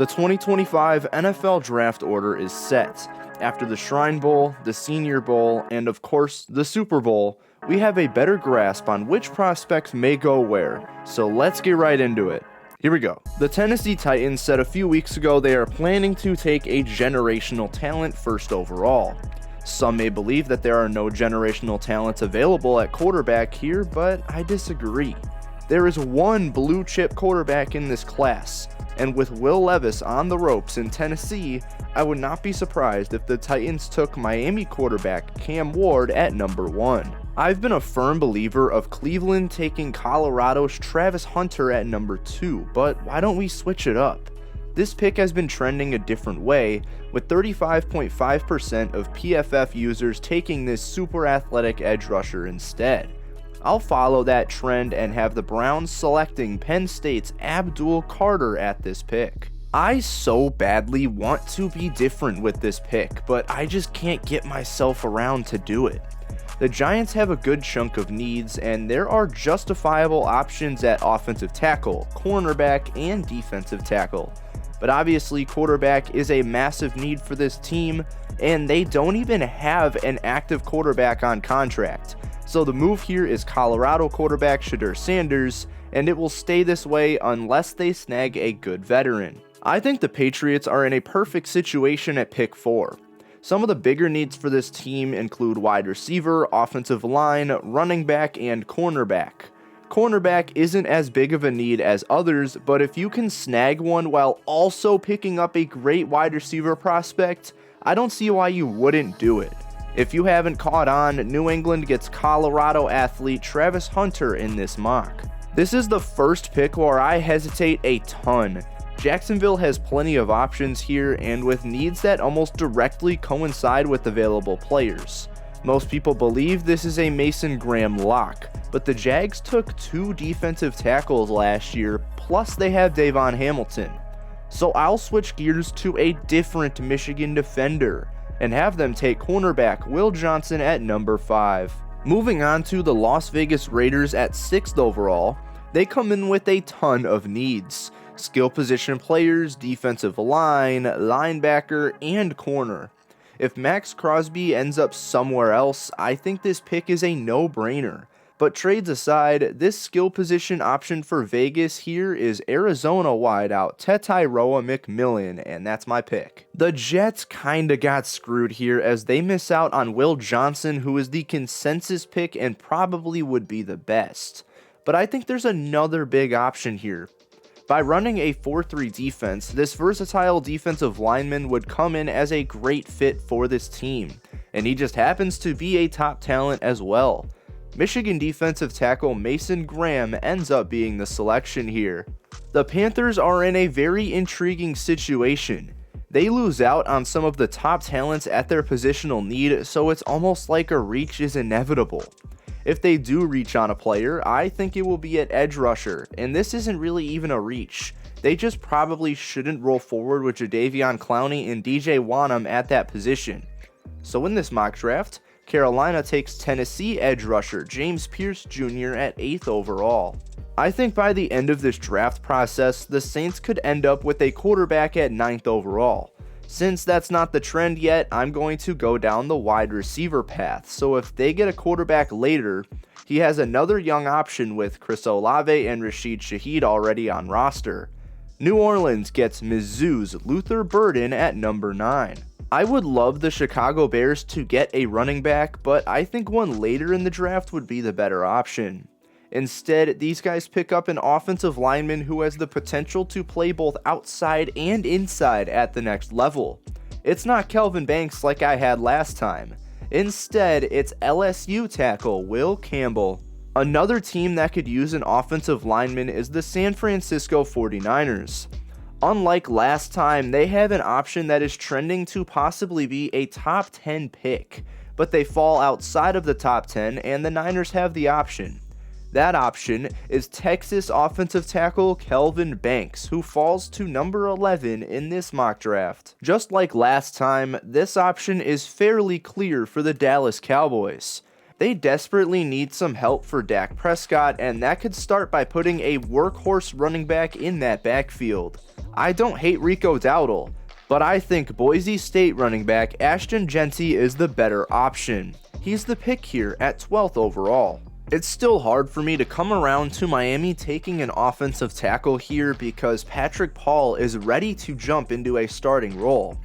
The 2025 NFL Draft order is set. After the Shrine Bowl, the Senior Bowl, and of course, the Super Bowl, we have a better grasp on which prospects may go where, so let's get right into it. Here we go. The Tennessee Titans said a few weeks ago they are planning to take a generational talent first overall. Some may believe that there are no generational talents available at quarterback here, but I disagree. There is one blue chip quarterback in this class, and with Will Levis on the ropes in Tennessee, I would not be surprised if the Titans took Miami quarterback Cam Ward at number 1. I've been a firm believer of Cleveland taking Colorado's Travis Hunter at number 2, but why don't we switch it up? This pick has been trending a different way, with 35.5% of PFF users taking this super athletic edge rusher instead. I'll follow that trend and have the Browns selecting Penn State's Abdul Carter at this pick. I so badly want to be different with this pick, but I just can't get myself around to do it. The Giants have a good chunk of needs, and there are justifiable options at offensive tackle, cornerback, and defensive tackle. But obviously, quarterback is a massive need for this team, and they don't even have an active quarterback on contract. So the move here is Colorado quarterback Shedeur Sanders, and it will stay this way unless they snag a good veteran. I think the Patriots are in a perfect situation at pick 4. Some of the bigger needs for this team include wide receiver, offensive line, running back, and cornerback. Cornerback isn't as big of a need as others, but if you can snag one while also picking up a great wide receiver prospect, I don't see why you wouldn't do it. If you haven't caught on, New England gets Colorado athlete Travis Hunter in this mock. This is the first pick where I hesitate a ton. Jacksonville has plenty of options here, and with needs that almost directly coincide with available players. Most people believe this is a Mason Graham lock, but the Jags took 2 defensive tackles last year, plus they have Davon Hamilton. So I'll switch gears to a different Michigan defender, and have them take cornerback Will Johnson at number 5. Moving on to the Las Vegas Raiders at 6th overall, they come in with a ton of needs. Skill position players, defensive line, linebacker, and corner. If Max Crosby ends up somewhere else, I think this pick is a no-brainer. But trades aside, this skill position option for Vegas here is Arizona wideout Tetairoa McMillan, and that's my pick. The Jets kinda got screwed here as they miss out on Will Johnson, who is the consensus pick and probably would be the best. But I think there's another big option here. By running a 4-3 defense, this versatile defensive lineman would come in as a great fit for this team, and he just happens to be a top talent as well. Michigan defensive tackle Mason Graham ends up being the selection here. The Panthers are in a very intriguing situation. They lose out on some of the top talents at their positional need, so it's almost like a reach is inevitable. If they do reach on a player, I think it will be at edge rusher, and this isn't really even a reach. They just probably shouldn't roll forward with Jadeveon Clowney and DJ Wonnum at that position. So in this mock draft, Carolina takes Tennessee edge rusher James Pierce Jr. at 8th overall. I think by the end of this draft process, the Saints could end up with a quarterback at 9th overall. Since that's not the trend yet, I'm going to go down the wide receiver path, so if they get a quarterback later, he has another young option with Chris Olave and Rashid Shaheed already on roster. New Orleans gets Mizzou's Luther Burden at number 9. I would love the Chicago Bears to get a running back, but I think one later in the draft would be the better option. Instead, these guys pick up an offensive lineman who has the potential to play both outside and inside at the next level. It's not Kelvin Banks like I had last time. Instead, it's LSU tackle Will Campbell. Another team that could use an offensive lineman is the San Francisco 49ers. Unlike last time, they have an option that is trending to possibly be a top 10 pick, but they fall outside of the top 10 and the Niners have the option. That option is Texas offensive tackle Kelvin Banks, who falls to number 11 in this mock draft. Just like last time, this option is fairly clear for the Dallas Cowboys. They desperately need some help for Dak Prescott, and that could start by putting a workhorse running back in that backfield. I don't hate Rico Dowdle, but I think Boise State running back Ashton Jeanty is the better option. He's the pick here at 12th overall. It's still hard for me to come around to Miami taking an offensive tackle here because Patrick Paul is ready to jump into a starting role.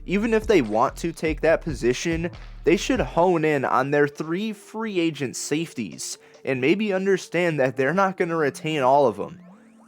Even if they want to take that position, they should hone in on their 3 free agent safeties and maybe understand that they're not going to retain all of them.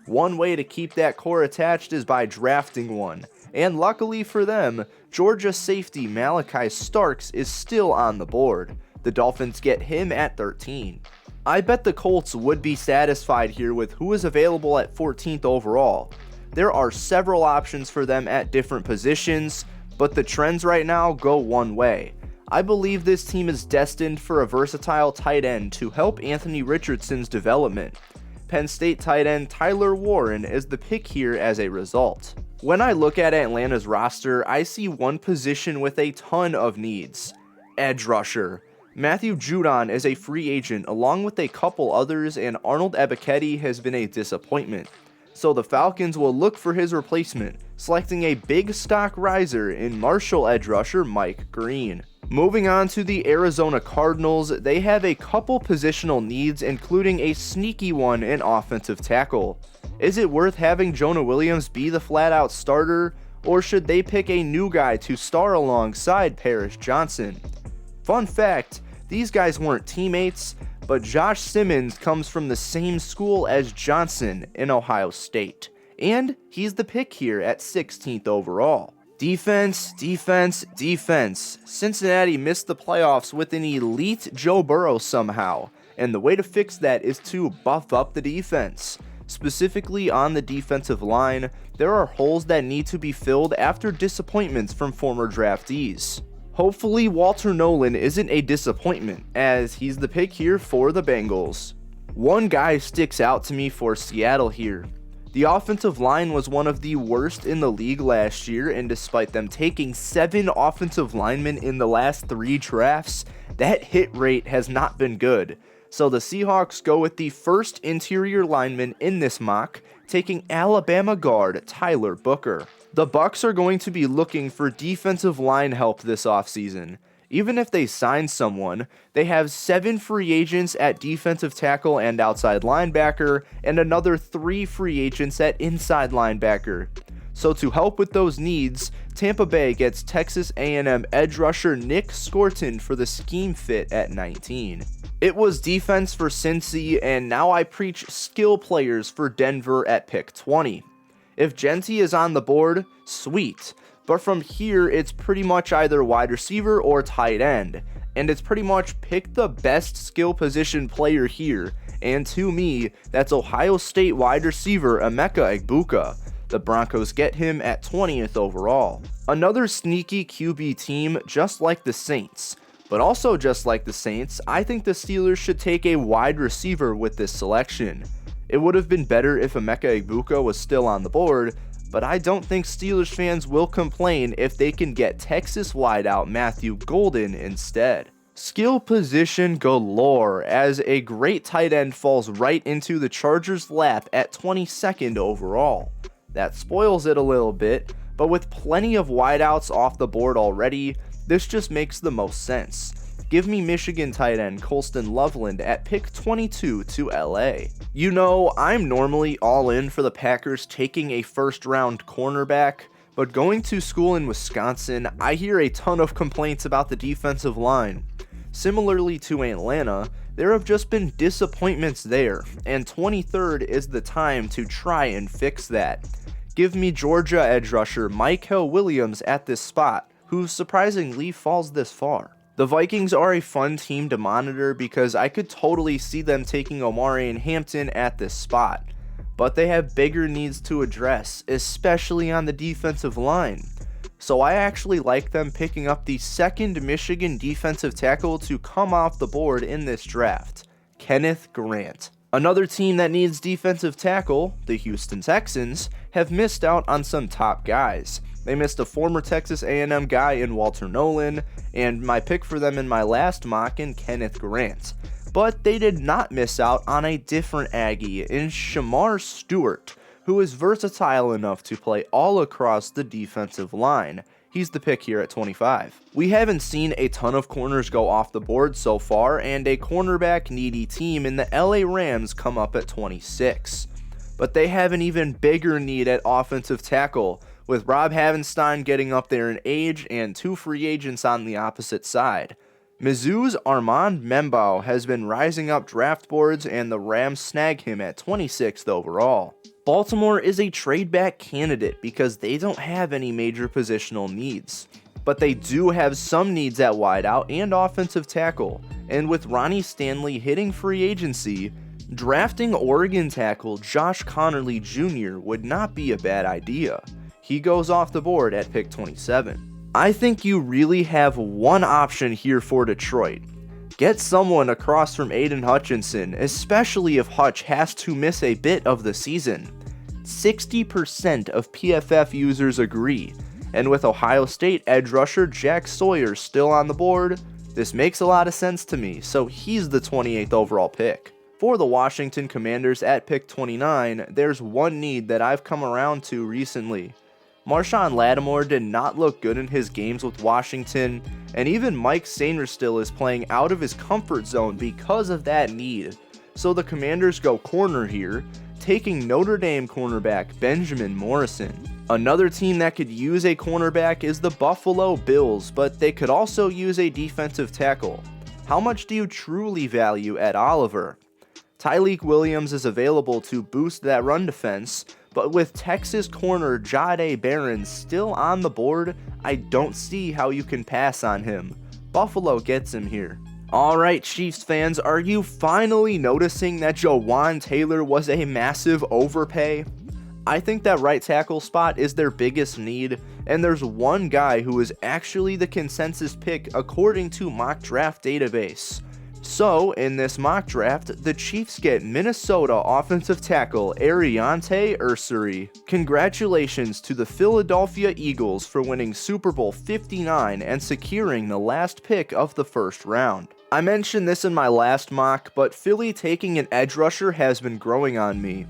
One way to keep that core attached is by drafting one, and luckily for them, Georgia safety Malachi Starks is still on the board. The Dolphins get him at 13. I bet the Colts would be satisfied here with who is available at 14th overall. There are several options for them at different positions, but the trends right now go one way. I believe this team is destined for a versatile tight end to help Anthony Richardson's development. Penn State tight end Tyler Warren is the pick here as a result. When I look at Atlanta's roster, I see one position with a ton of needs: edge rusher. Matthew Judon is a free agent along with a couple others, and Arnold Ebiketie has been a disappointment. So the Falcons will look for his replacement, selecting a big stock riser in Marshall edge rusher Mike Green. Moving on to the Arizona Cardinals, they have a couple positional needs, including a sneaky one in offensive tackle. Is it worth having Jonah Williams be the flat-out starter, or should they pick a new guy to star alongside Paris Johnson? Fun fact, these guys weren't teammates, but Josh Simmons comes from the same school as Johnson in Ohio State, and he's the pick here at 16th overall. Defense, defense, defense. Cincinnati missed the playoffs with an elite Joe Burrow somehow, and the way to fix that is to buff up the defense. Specifically on the defensive line, there are holes that need to be filled after disappointments from former draftees. Hopefully Walter Nolan isn't a disappointment, as he's the pick here for the Bengals. One guy sticks out to me for Seattle here. The offensive line was one of the worst in the league last year, and despite them taking 7 offensive linemen in the last 3 drafts, that hit rate has not been good. So the Seahawks go with the first interior lineman in this mock, taking Alabama guard Tyler Booker. The Bucs are going to be looking for defensive line help this offseason. Even if they sign someone, they have 7 free agents at defensive tackle and outside linebacker, and another 3 free agents at inside linebacker. So to help with those needs, Tampa Bay gets Texas A&M edge rusher Nick Scorton for the scheme fit at 19. It was defense for Cincy, and now I preach skill players for Denver at pick 20. If Jeanty is on the board, sweet. But from here, it's pretty much either wide receiver or tight end. And it's pretty much pick the best skill position player here. And to me, that's Ohio State wide receiver Emeka Egbuka. The Broncos get him at 20th overall. Another sneaky QB team just like the Saints. But also just like the Saints, I think the Steelers should take a wide receiver with this selection. It would have been better if Emeka Egbuka was still on the board, but I don't think Steelers fans will complain if they can get Texas wideout Matthew Golden instead. Skill position galore, as a great tight end falls right into the Chargers' lap at 22nd overall. That spoils it a little bit, but with plenty of wideouts off the board already, this just makes the most sense. Give me Michigan tight end Colston Loveland at pick 22 to LA. You know, I'm normally all in for the Packers taking a first round cornerback, but going to school in Wisconsin, I hear a ton of complaints about the defensive line. Similarly to Atlanta, there have just been disappointments there, and 23rd is the time to try and fix that. Give me Georgia edge rusher Mykel Williams at this spot, who surprisingly falls this far. The Vikings are a fun team to monitor because I could totally see them taking Omarion Hampton at this spot, but they have bigger needs to address, especially on the defensive line. So I actually like them picking up the second Michigan defensive tackle to come off the board in this draft, Kenneth Grant. Another team that needs defensive tackle, the Houston Texans, have missed out on some top guys. They missed a former Texas A&M guy in Walter Nolan, and my pick for them in my last mock in Kenneth Grant. But they did not miss out on a different Aggie in Shamar Stewart, who is versatile enough to play all across the defensive line. He's the pick here at 25. We haven't seen a ton of corners go off the board so far, and a cornerback needy team in the LA Rams come up at 26. But they have an even bigger need at offensive tackle, with Rob Havenstein getting up there in age and 2 free agents on the opposite side. Mizzou's Armand Membao has been rising up draft boards, and the Rams snag him at 26th overall. Baltimore is a trade-back candidate because they don't have any major positional needs, but they do have some needs at wideout and offensive tackle, and with Ronnie Stanley hitting free agency, drafting Oregon tackle Josh Connerly Jr. would not be a bad idea. He goes off the board at pick 27. I think you really have one option here for Detroit. Get someone across from Aiden Hutchinson, especially if Hutch has to miss a bit of the season. 60% of PFF users agree, and with Ohio State edge rusher Jack Sawyer still on the board, this makes a lot of sense to me, so he's the 28th overall pick. For the Washington Commanders at pick 29, there's one need that I've come around to recently. Marshawn Lattimore did not look good in his games with Washington, and even Mike Sainristil is playing out of his comfort zone because of that need. So the Commanders go corner here, taking Notre Dame cornerback Benjamin Morrison. Another team that could use a cornerback is the Buffalo Bills, but they could also use a defensive tackle. How much do you truly value at Oliver? Tyleik Williams is available to boost that run defense, but with Texas corner Jahdae Barron still on the board, I don't see how you can pass on him. Buffalo gets him here. Alright Chiefs fans, are you finally noticing that Jawan Taylor was a massive overpay? I think that right tackle spot is their biggest need, and there's one guy who is actually the consensus pick according to Mock Draft Database. So, in this mock draft, the Chiefs get Minnesota offensive tackle Ariante Ursary. Congratulations to the Philadelphia Eagles for winning Super Bowl 59 and securing the last pick of the first round. I mentioned this in my last mock, but Philly taking an edge rusher has been growing on me.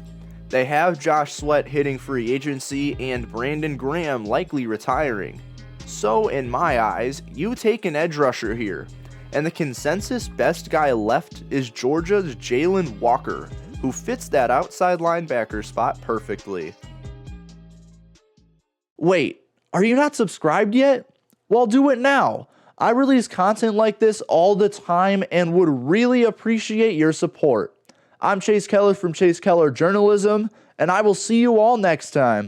They have Josh Sweat hitting free agency and Brandon Graham likely retiring. So, in my eyes, you take an edge rusher here. And the consensus best guy left is Georgia's Jalen Walker, who fits that outside linebacker spot perfectly. Wait, are you not subscribed yet? Well, do it now. I release content like this all the time and would really appreciate your support. I'm Chase Keller from Chase Keller Journalism, and I will see you all next time.